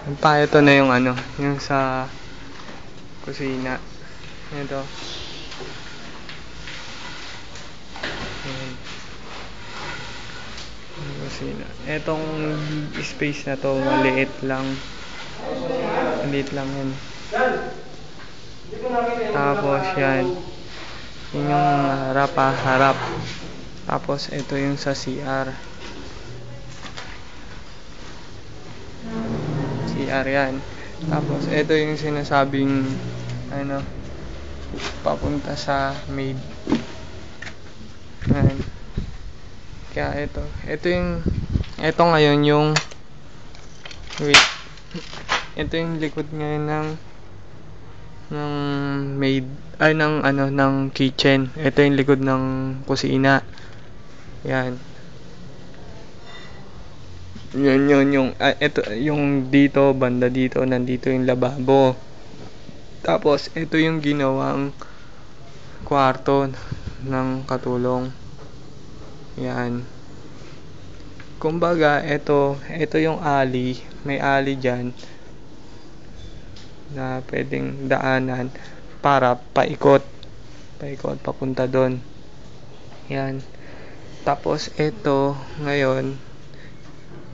Ito na yung ano, yung sa kusina. Ito. Ayan. Yung kusina. Etong space na to, maliit lang. Maliit lang yan. Tapos yan. Yun yung harap. Tapos ito yung sa CR. CR yan. Tapos ito yung sinasabing ano, papunta sa maid. Yan. Kaya ito ngayon yung wait. Ito yung likod ngayon ng maid ay ng kitchen. Ito yung likod ng kusina. Yan. Yun yung ito yung dito banda dito, nandito yung lababo. Tapos ito yung ginawang kwarto ng katulong. Yan. Kumbaga ito yung alley, may alley diyan na pwedeng daanan para paikot papunta doon. Yan. Tapos ito ngayon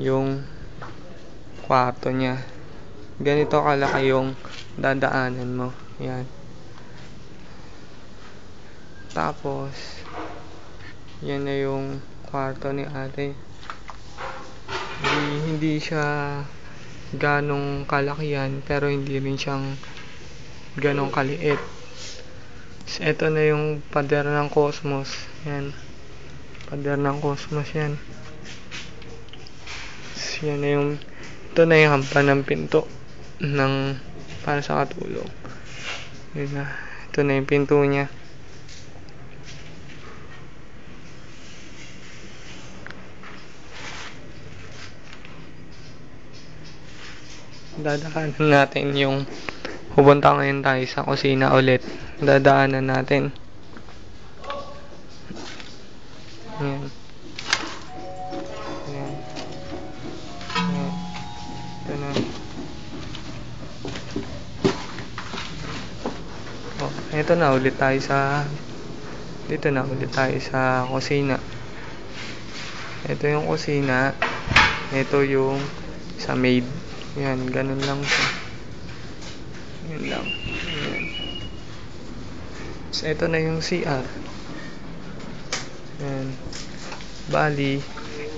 yung kwarto niya. Ganito kalaki yung dadaanan mo. Yan. Tapos yan na yung kwarto ni ate. Hindi siya ganong kalakihan, pero hindi rin siyang ganong kaliit. So, ito na yung pader ng Cosmos. Yan. Pader ng Cosmos yan. So, yan na yung ito na yung hampa ng pinto para sa katulong. Yun na. Ito na yung pinto niya. Dadaanan natin yung pupunta ngayon tayo sa kusina ulit. Dadaanan natin. Ayan. Ayan. Ayan. Ito na. Ito na ulit tayo dito na ulit tayo sa kusina. Ito yung kusina. Ito yung sa maid. Yan, ganun lang siya. Yan lang. Yan. So, ito na yung CR. Yan. Bali,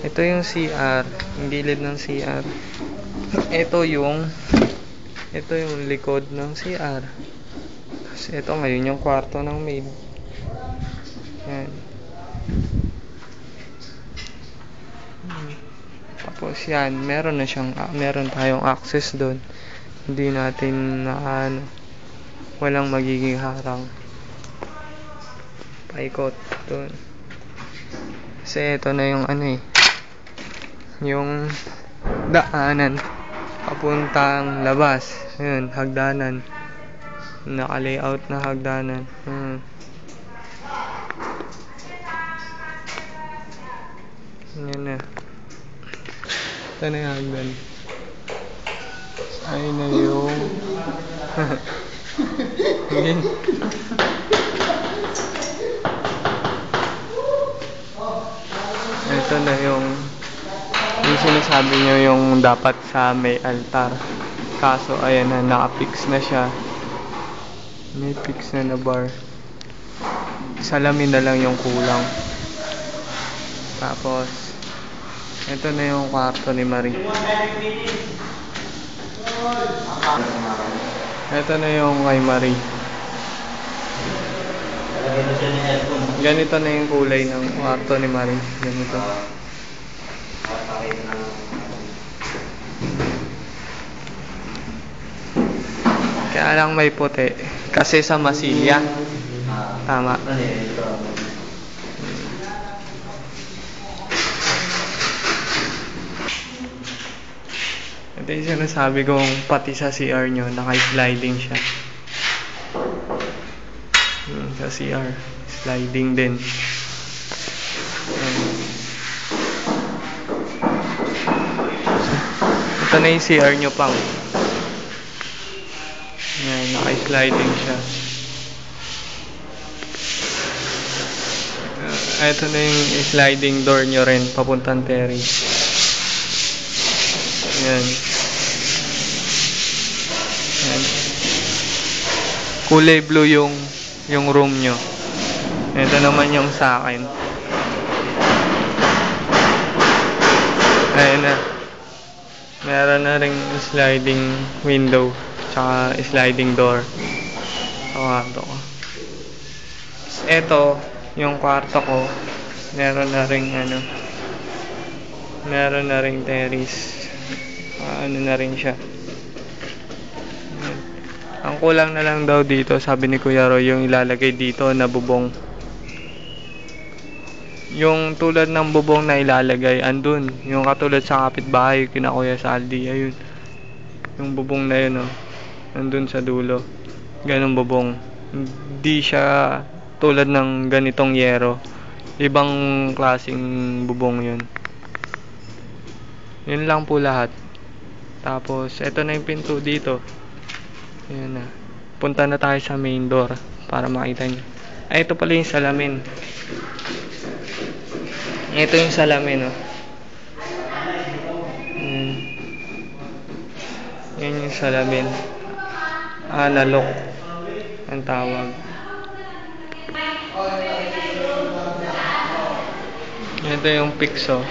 ito yung CR. Yung gilid ng CR. Ito yung likod ng CR. Tapos, ito ngayon yung kwarto ng maid. Yan. Tapos yan, meron tayong access doon. Hindi natin walang magiging harang. Paikot doon. Kasi ito na yung yung daanan papuntang labas. Ayun, hagdanan. Naka-layout na hagdanan. Yan na. Ito na yung hagdan. Ayun na yung ito na yung sinasabi nyo yung dapat sa may altar. Kaso ayan na, naka-fix na siya. May fix na bar. Salamin na lang yung kulang. Tapos ito na yung kwarto ni Marie. Ito na yung kay Marie. Ganito na yung kulay ng kwarto ni Marie. Ganito. Kaya lang may puti. Kasi sa masilya. Tama. Ito yung sinasabi kong pati sa CR nyo, naka-sliding siya. Sa CR, sliding din. Ito na yung CR nyo pang. Yan, naka-sliding siya. Ito na yung sliding door nyo rin, papuntang terrace. Yan. Yan. Kulay blue yung room nyo. Ito naman yung sa akin. Ayan na. Meron na ring sliding window tsaka sliding door sa kwarto ko. Ito yung kwarto ko, meron na ring terrace. Ano na rin siya. Ang kulang na lang daw dito, sabi ni Kuya Roy, yung ilalagay dito na bubong. Yung tulad ng bubong na ilalagay, andun. Yung katulad sa kapitbahay, kina Kuya Saldi, ayun. Yung bubong na yun, oh. Andun sa dulo. Ganong bubong. Hindi siya tulad ng ganitong yero. Ibang klaseng bubong yun. Yun lang po lahat. Tapos, eto na yung pinto dito. Ayan na. Punta na tayo sa main door para makita nyo. Ay, ito pala yung salamin. Ito yung salamin, oh. Yan yung salamin. Analog ang tawag. Ito yung fix, oh.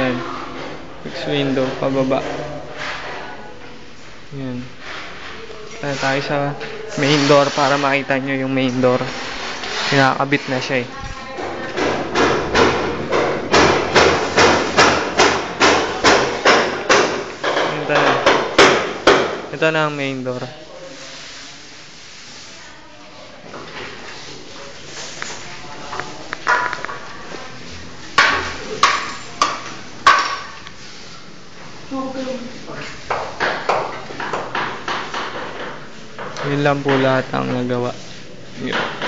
Yan. Fix window, pababa. Yan. Punta tayo sa main door para makita nyo yung main door. Kinakabit na siya, eh. Ito na ang main door. Yun lang po lahat ang nagawa. Yun.